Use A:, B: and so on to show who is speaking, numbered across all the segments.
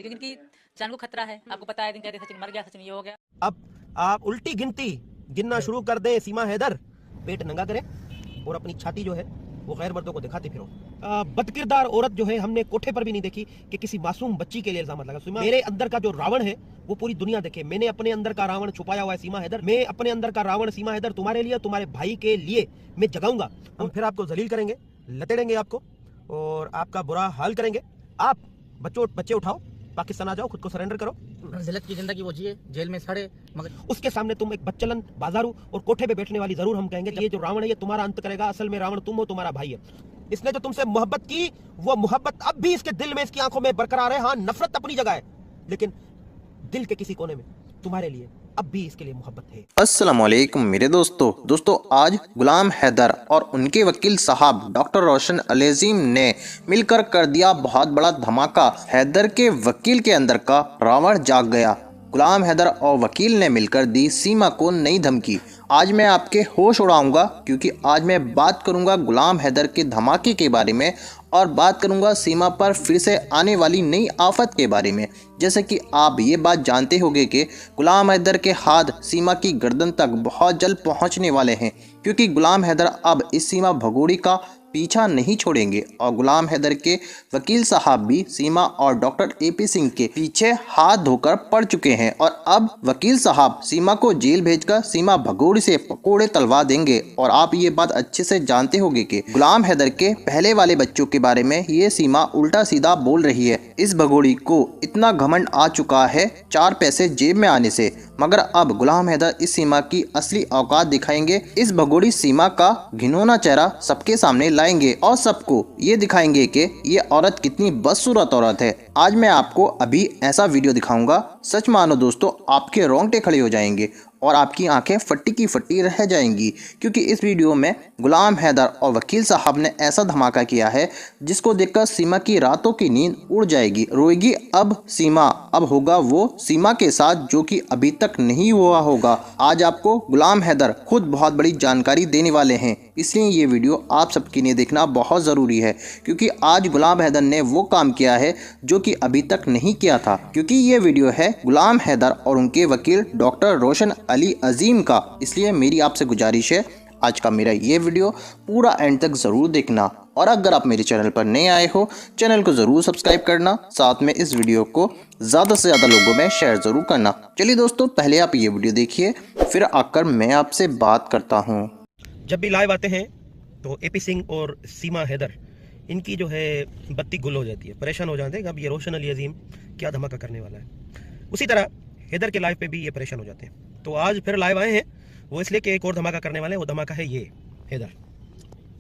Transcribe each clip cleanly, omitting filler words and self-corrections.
A: लेकिन इनकी जान को खतरा है। आपको पता है, दिन कहते सचिन मर गया, सचिन ये हो गया।
B: अब आप उल्टी गिनती गिनना शुरू कर दें सीमा हैदर, पेट नंगा करें और अपनी छाती जो है वो गैर मर्दों को दिखाते फिरो। बदकिरदार औरत जो है हमने कोठे पर भी नहीं देखी कि किसी मासूम बच्ची के लिए इल्जाम लगा। सीमा, मेरे अंदर का जो रावण है वो पूरी दुनिया देखे। मैंने अपने अंदर का रावण छुपाया हुआ है सीमा हैदर। मैं अपने अंदर का रावण सीमा हैदर तुम्हारे लिए, तुम्हारे भाई के लिए मैं जगाऊंगा। हम फिर आपको जलील करेंगे, लतेड़ेंगे आपको और आपका बुरा हाल करेंगे। आप बच्चे उठाओ, पाकिस्तान आ जाओ, खुद को सरेंडर करो।
C: जिल्लत की जिंदगी वो जिए, जेल में सड़े, मगर
B: उसके सामने तुम एक बच्चलन, बाजारू और कोठे पे बैठने वाली जरूर हम कहेंगे कि ये जो रावण है ये तुम्हारा अंत करेगा। असल में रावण तुम हो, तुम्हारा भाई है। इसने जो तुमसे मोहब्बत की वो मोहब्बत अब भी इसके दिल में, इसकी आंखों में बरकरार है। हाँ, नफरत अपनी जगह है, लेकिन दिल के किसी कोने में तुम्हारे लिए अब भी इसके लिए मोहब्बत है।
D: अस्सलामुअलैकुम मेरे दोस्तों आज गुलाम हैदर और उनके वकील साहब डॉक्टर रोशन अल-अज़ीम ने मिलकर कर दिया बहुत बड़ा धमाका। हैदर के वकील के अंदर का रावण जाग गया। गुलाम हैदर और वकील ने मिलकर दी सीमा को नई धमकी। आज मैं आपके होश उड़ाऊंगा, क्योंकि आज मैं बात करूंगा गुलाम हैदर के धमाके के बारे में और बात करूंगा सीमा पर फिर से आने वाली नई आफत के बारे में। जैसे कि आप ये बात जानते होंगे कि गुलाम हैदर के हाथ सीमा की गर्दन तक बहुत जल्द पहुंचने वाले हैं, क्योंकि गुलाम हैदर अब इस सीमा भगोड़ी का पीछा नहीं छोड़ेंगे और गुलाम हैदर के वकील साहब भी सीमा और डॉक्टर AP सिंह के पीछे हाथ धोकर पड़ चुके हैं और अब वकील साहब सीमा को जेल भेजकर सीमा भगोड़ी से पकोड़े तलवा देंगे। और आप ये बात अच्छे से जानते होंगे कि गुलाम हैदर के पहले वाले बच्चों के बारे में ये सीमा उल्टा सीधा बोल रही है। इस भगोड़ी को इतना घमंड आ चुका है 4 पैसे जेब में आने से, मगर अब गुलाम हैदर इस सीमा की असली औकात दिखाएंगे। इस भगोड़ी सीमा का घिनौना चेहरा सबके सामने लाएंगे और सबको ये दिखाएंगे कि ये औरत कितनी बदसूरत औरत है। आज मैं आपको अभी ऐसा वीडियो दिखाऊंगा, सच मानो दोस्तों आपके रोंगटे खड़े हो जाएंगे और आपकी आंखें फट्टी की फट्टी रह जाएंगी, क्योंकि इस वीडियो में गुलाम हैदर और वकील साहब ने ऐसा धमाका किया है जिसको देखकर सीमा की रातों की नींद उड़ जाएगी। रोएगी अब सीमा, अब होगा वो सीमा के साथ जो कि अभी तक नहीं हुआ होगा। आज आपको गुलाम हैदर खुद बहुत बड़ी जानकारी देने वाले हैं, इसलिए ये वीडियो आप सबके लिए देखना बहुत ज़रूरी है, क्योंकि आज गुलाम हैदर ने वो काम किया है जो कि अभी तक नहीं किया था। क्योंकि ये वीडियो है गुलाम हैदर और उनके वकील डॉक्टर रोशन अल-अज़ीम का, इसलिए मेरी आपसे गुजारिश है आज का मेरा ये वीडियो पूरा एंड तक ज़रूर देखना। और अगर आप मेरे चैनल पर नए आए हो, चैनल को ज़रूर सब्सक्राइब करना, साथ में इस वीडियो को ज़्यादा से ज़्यादा लोगों में शेयर ज़रूर करना। चलिए दोस्तों, पहले आप ये वीडियो देखिए, फिर आकर मैं आपसे बात करता हूँ।
B: जब भी लाइव आते हैं तो AP सिंह और सीमा हैदर, इनकी जो है बत्ती गुल हो जाती है, परेशान हो जाते हैं अब ये रोशन अल-अज़ीम क्या धमाका करने वाला है। उसी तरह हैदर के लाइव पे भी ये परेशान हो जाते हैं। तो आज फिर लाइव आए हैं वो इसलिए कि एक और धमाका करने वाले हैं। वो धमाका है ये हैदर।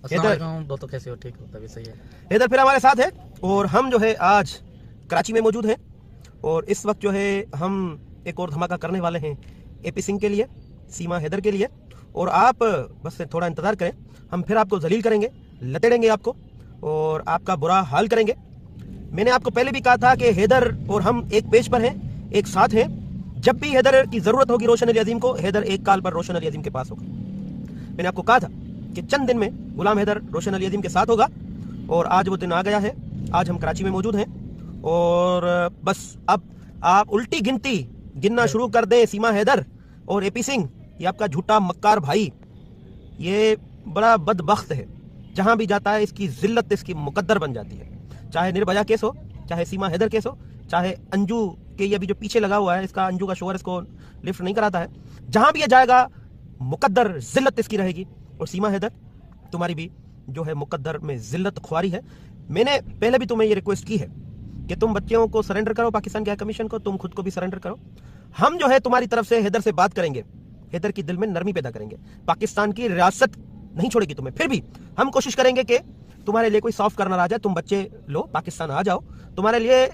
C: दोस्तों कैसे हो? ठीक हो? तभी सही है।
B: हैदर फिर हमारे साथ है और हम जो है आज कराची में मौजूद हैं और इस वक्त जो है हम एक और धमाका करने वाले हैं AP सिंह के लिए, सीमा हैदर के लिए। और आप बस थोड़ा इंतज़ार करें, हम फिर आपको जलील करेंगे, लतेड़ेंगे आपको और आपका बुरा हाल करेंगे। मैंने आपको पहले भी कहा था कि हैदर और हम एक पेज पर हैं, एक साथ हैं। जब भी हैदर की ज़रूरत होगी रोशन अल-अज़ीम को, हैदर एक काल पर रोशन अल-अज़ीम के पास होगा। मैंने आपको कहा था कि चंद दिन में गुलाम हैदर रोशन अल-अज़ीम के साथ होगा और आज वो दिन आ गया है। आज हम कराची में मौजूद हैं और बस अब आप उल्टी गिनती गिनना शुरू कर दें सीमा हैदर और AP सिंह, ये आपका झूठा मक्कार भाई, ये बड़ा बदबख्त है। जहां भी जाता है इसकी जिल्लत इसकी मुकद्दर बन जाती है। चाहे निर्भया केस हो, चाहे सीमा हैदर केस हो, चाहे अंजू के ये अभी जो पीछे लगा हुआ है इसका, अंजू का शोहर इसको लिफ्ट नहीं कराता है, जहां भी ये जाएगा मुकद्दर जिल्लत इसकी रहेगी। और सीमा हैदर, तुम्हारी भी जो है मुकद्दर में जिल्लत ख्वारी है। मैंने पहले भी तुम्हें ये रिक्वेस्ट की है कि तुम बच्चों को सरेंडर करो पाकिस्तान के हाई कमीशन को, तुम खुद को भी सरेंडर करो। हम जो है तुम्हारी तरफ से हैदर से बात करेंगे, हैदर की दिल में नरमी पैदा करेंगे। पाकिस्तान की रियासत नहीं छोड़ेगी तुम्हें, फिर भी हम कोशिश करेंगे कि तुम्हारे लिए कोई सॉफ्ट करना आ जाए, तुम बच्चे लो, पाकिस्तान आ जाओ। तुम्हारे लिए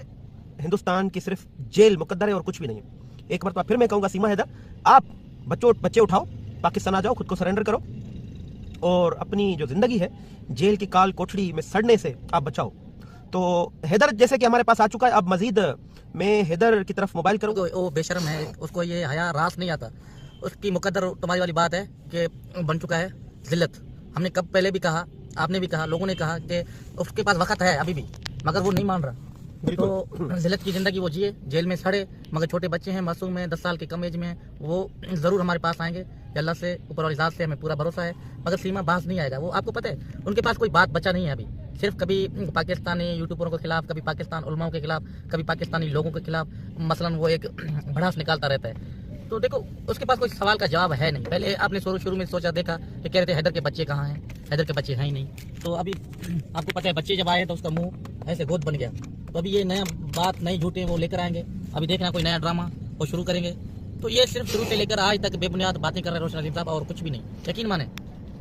B: हिंदुस्तान की सिर्फ जेल मुकद्दर है और कुछ भी नहीं है। एक मरतबा फिर मैं कहूँगा सीमा हैदर, आप बच्चे उठाओ, पाकिस्तान आ जाओ, खुद को सरेंडर करो और अपनी जो ज़िंदगी है जेल की काल कोठड़ी में सड़ने से आप बचाओ। तो हैदर जैसे कि हमारे पास आ चुका है, अब मजीद मैं हैदर की तरफ मोबाइल करूँ।
C: वो बेशर्म है, उसको ये हया रास नहीं आता। उसकी मुकद्दर तुम्हारी वाली बात है कि बन चुका है जिल्लत। हमने कब पहले भी कहा, आपने भी कहा, लोगों ने कहा कि उसके पास वक्त है अभी भी, मगर वो नहीं मान रहा। तो जिल्लत की ज़िंदगी वो जिए, जेल में सड़े, मगर छोटे बच्चे हैं, मासूम हैं, 10 साल की कम एज में, वो ज़रूर हमारे पास आएंगे। अल्लाह से, ऊपर वाली ज़ात से हमें पूरा भरोसा है। मगर सीमा बाज नहीं आएगा। वो आपको पता है, उनके पास कोई बात बचा नहीं है अभी। सिर्फ कभी पाकिस्तानी यूट्यूबरों के खिलाफ, कभी पाकिस्तान उलमाओं के खिलाफ, कभी पाकिस्तानी लोगों के खिलाफ मसलन वो एक भड़ास निकालता रहता है। तो देखो, उसके पास कोई सवाल का जवाब है नहीं। पहले आपने शुरू में सोचा, देखा कि कह रहे थे हैदर के बच्चे कहाँ हैं, हैदर के बच्चे हैं ही नहीं। तो अभी आपको पता है, बच्चे जब आए तो उसका मुंह ऐसे गोद बन गया। तो अभी ये नया बात, नई झूठे वो लेकर आएंगे। अभी देखना कोई नया ड्रामा वो शुरू करेंगे। तो ये सिर्फ शुरू से लेकर आज तक बेबुनियाद बातें कर रहे हैं रोशन अलीम साहब, और कुछ भी नहीं। यकीन माने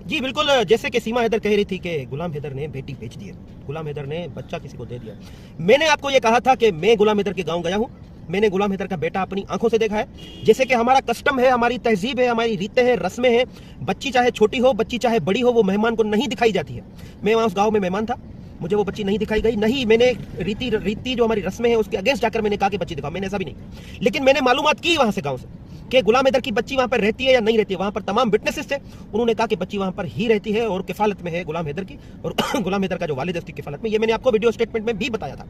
B: जी बिल्कुल, जैसे कि सीमा हैदर कह रही थी कि गुलाम हैदर ने बेटी बेच दी है, गुलाम हैदर ने बच्चा किसी को दे दिया। मैंने आपको ये कहा था कि मैं गुलाम हैदर के गांव गया हूँ, मैंने गुलाम हैदर का बेटा अपनी आंखों से देखा है। जैसे कि हमारा कस्टम है, हमारी तहजीब है, हमारी रीतें हैं, रस्में हैं। बच्ची चाहे छोटी हो, बच्ची चाहे बड़ी हो, वो मेहमान को नहीं दिखाई जाती है। मैं वहाँ उस गाँव में मेहमान था, मुझे वो बच्ची नहीं दिखाई गई। नहीं, मैंने रीति जो हमारी रस्में हैं उसके अगेंस्ट जाकर मैंने कहा कि बच्ची दिखाओ, मैंने ऐसा भी नहीं। लेकिन मैंने मालूमात की वहाँ से, गाँव से, कि गुलाम हैदर की बच्ची वहाँ पर रहती है या नहीं रहती है। वहाँ पर तमाम विटनेसेस थे, उन्होंने कहा कि बच्ची वहाँ पर ही रहती है और किफालत में है गुलाम हैदर की, और गुलाम हैदर का जो वालिद है उसकी किफालत में। ये मैंने आपको वीडियो स्टेटमेंट में भी बताया था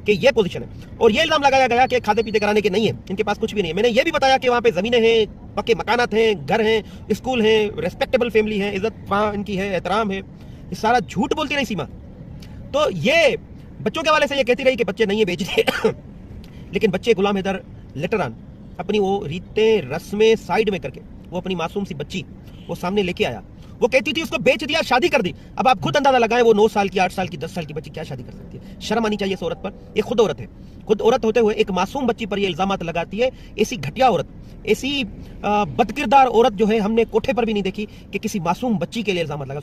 B: कि ये पोजीशन है। और ये इल्जाम लगाया गया कि खाते पीते कराने के नहीं है, इनके पास कुछ भी नहीं है। मैंने ये भी बताया कि वहाँ पे जमीनें हैं, पक्के मकानात हैं, घर हैं, स्कूल हैं, रेस्पेक्टेबल फैमिली है, इज्जत वहाँ इनकी है, एहतराम है। ये सारा झूठ बोलती रही सीमा। तो ये बच्चों के हवाले से ये कहती रही कि बच्चे नहीं है, बेच दिए। लेकिन बच्चे गुलाम हैदर लेटर ऑन अपनी वो रीतें रस्में साइड में करके वो अपनी मासूम सी बच्ची वो सामने लेके आया। वो कहती थी उसको बेच दिया, शादी कर दी। अब आप खुद अंदाजा लगाएं, वो 9 साल की, 8 साल की, 10 साल की बच्ची क्या शादी कर सकती है? शर्म आनी चाहिए इस औरत पर। ये खुद औरत है, खुद औरत होते हुए एक मासूम बच्ची पर ये इल्जामात लगाती है। ऐसी घटिया औरत, ऐसी बदकिरदार औरत जो है हमने कोठे पर भी नहीं देखी कि किसी मासूम बच्ची के लिए इल्जामात लगा।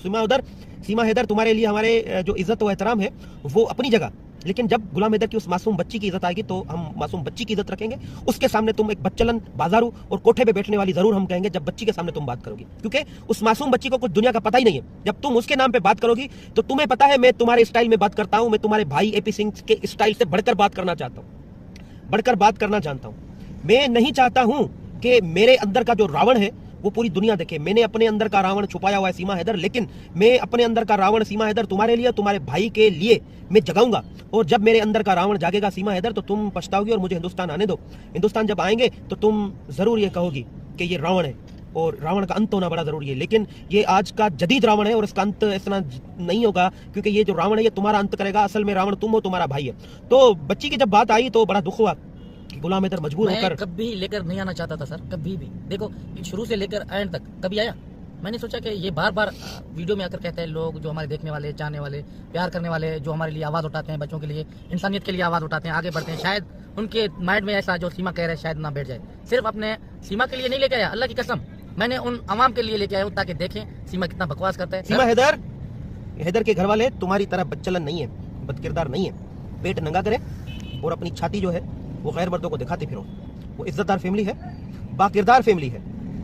B: सीमा हैदर, तुम्हारे लिए हमारे जो इज्जत व एहतराम है वो अपनी जगह, लेकिन जब गुलाम हैदर की उस मासूम बच्ची की इज्जत आएगी तो हम मासूम बच्ची की इज्जत रखेंगे। उसके सामने तुम एक बच्चलन, बाजारू और कोठे पे बैठने वाली जरूर हम कहेंगे जब बच्ची के सामने तुम बात करोगी, क्योंकि उस मासूम बच्ची को कुछ दुनिया का पता ही नहीं है। जब तुम उसके नाम पे बात करोगी तो तुम्हें पता है मैं तुम्हारे स्टाइल में बात करता हूं, मैं तुम्हारे भाई एपी सिंह के स्टाइल से बढ़कर बात करना चाहता हूं, बढ़कर बात करना जानता हूं। मैं नहीं चाहता हूं कि मेरे अंदर का जो रावण है वो पूरी दुनिया देखे। मैंने अपने अंदर का रावण छुपाया हुआ है सीमा हैदर, लेकिन मैं अपने अंदर का रावण सीमा हैदर तुम्हारे लिए, तुम्हारे भाई के लिए मैं जगाऊंगा। और जब मेरे अंदर का रावण जागेगा सीमा हैदर तो तुम पछताओगी और मुझे हिंदुस्तान आने दो। हिंदुस्तान जब आएंगे तो तुम जरूर ये कहोगी कि ये रावण है और रावण का अंत होना बड़ा जरूरी है। लेकिन ये आज का जदीद रावण है और इसका अंत ऐसा नहीं होगा, क्योंकि ये जो रावण है ये तुम्हारा अंत करेगा। असल में रावण तुम हो, तुम्हारा भाई है। तो बच्ची की जब बात आई तो बड़ा दुख हुआ। गुलाम हैदर मजबूर होकर
C: कभी लेकर नहीं आना चाहता था सर, कभी भी। देखो, शुरू से लेकर एंड तक कभी आया। मैंने सोचा कि ये बार बार वीडियो में आकर कहते हैं लोग, जो हमारे देखने वाले, चाहने वाले, प्यार करने वाले, जो हमारे लिए आवाज़ उठाते हैं, बच्चों के लिए, इंसानियत के लिए आवाज़ उठाते हैं, आगे बढ़ते हैं, शायद उनके माइंड में ऐसा जो सीमा कह रहे हैं शायद ना बैठ जाए। सिर्फ अपने सीमा के लिए नहीं लेके आया, अल्लाह की कसम, मैंने उन अवाम के लिए लेके आया हूँ ताकि देखें सीमा कितना बकवास करता है।
B: सीमा हैदर के घर वाले तुम्हारी तरह बच्चलन नहीं है, बदकिरदार नहीं है। पेट नंगा करे और अपनी छाती जो है वो गैर मर्दों को दिखाते फिरो। वो इज्जतदार फैमिली है, बाकिरदार फैमिली है।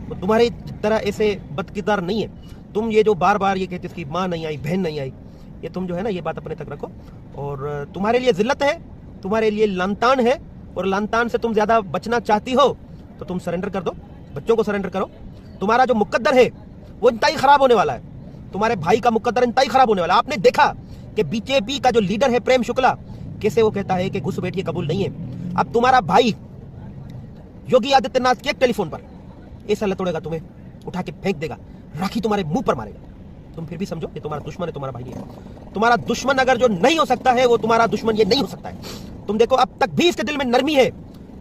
B: तो तुम्हारी तरह ऐसे बदकिरदार नहीं है। तुम ये जो बार बार ये कहते इसकी माँ नहीं आई, बहन नहीं आई, ये तुम जो है ना ये बात अपने तक रखो। और तुम्हारे लिए जिल्लत है, तुम्हारे लिए लानतान है, और लानतान से तुम ज्यादा बचना चाहती हो तो तुम सरेंडर कर दो, बच्चों को सरेंडर करो। तुम्हारा जो मुकद्दर है वो इंतहाई खराब होने वाला है। तुम्हारे भाई का मुकद्दर इंतहाई खराब होने वाला है। आपने देखा कि बीजेपी का जो लीडर है प्रेम शुक्ला, कैसे वो कहता है कि घुसपैठिए कबूल नहीं है। अब तुम्हारा भाई योगी आदित्यनाथ के एक टेलीफोन पर ऐसा लतोड़ेगा, तुम्हें उठा के फेंक देगा, राखी तुम्हारे मुंह पर मारेगा। तुम फिर भी समझो ये तुम्हारा दुश्मन है, तुम्हारा भाई है। तुम्हारा दुश्मन अगर जो नहीं हो सकता है वो तुम्हारा दुश्मन ये नहीं हो सकता है। तुम देखो, अब तक भी इसके दिल में नरमी है।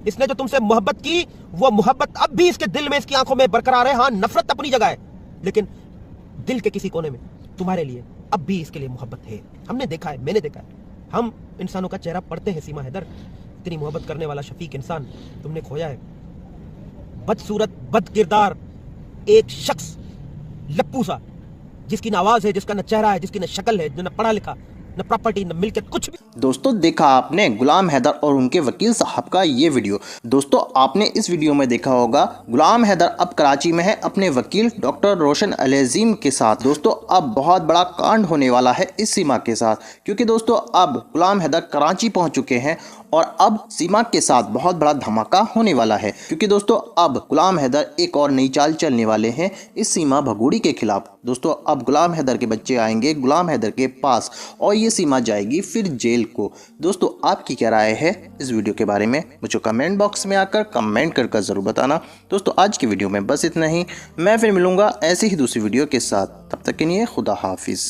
B: इसने जो तुमसे मोहब्बत की वो मोहब्बत अब भी इसके दिल में, इसकी आंखों में बरकरार है। हाँ, नफरत अपनी जगह है, लेकिन दिल के किसी कोने में तुम्हारे लिए अब भी इसके लिए मोहब्बत है। हमने देखा है, मैंने देखा है। हम इंसानों का चेहरा पढ़ते हैं सीमा हैदर। इतनी मोहब्बत करने वाला शफीक इंसान तुमने खोया है। बदसूरत, बद किरदार एक शख्स, लप्पू सा, जिसकी न आवाज है, जिसका न चेहरा है, जिसकी न शक्ल है, न पढ़ा लिखा, न प्रॉपर्टी, न मिल्कियत, कुछ भी।
D: दोस्तों, देखा आपने गुलाम हैदर और उनके वकील साहब का ये वीडियो। दोस्तों, आपने इस वीडियो में देखा होगा गुलाम हैदर अब कराची में है अपने वकील डॉक्टर रोशन अलेजीम के साथ। दोस्तों, अब बहुत बड़ा कांड होने वाला है इस सीमा के साथ, क्योंकि दोस्तों अब गुलाम हैदर कराची पहुंच चुके हैं और अब सीमा के साथ बहुत बड़ा धमाका होने वाला है। क्योंकि दोस्तों अब गुलाम हैदर एक और नई चाल चलने वाले हैं इस सीमा भगोड़ी के खिलाफ। दोस्तों, अब गुलाम हैदर के बच्चे आएंगे गुलाम हैदर के पास और ये सीमा जाएगी फिर जेल को। दोस्तों आपकी क्या राय है इस वीडियो के बारे में, मुझे कमेंट बॉक्स में आकर कमेंट कर ज़रूर बताना। दोस्तों आज की वीडियो में बस इतना ही, मैं फिर मिलूंगा ऐसी ही दूसरी वीडियो के साथ, तब तक के लिए खुदा हाफिज़।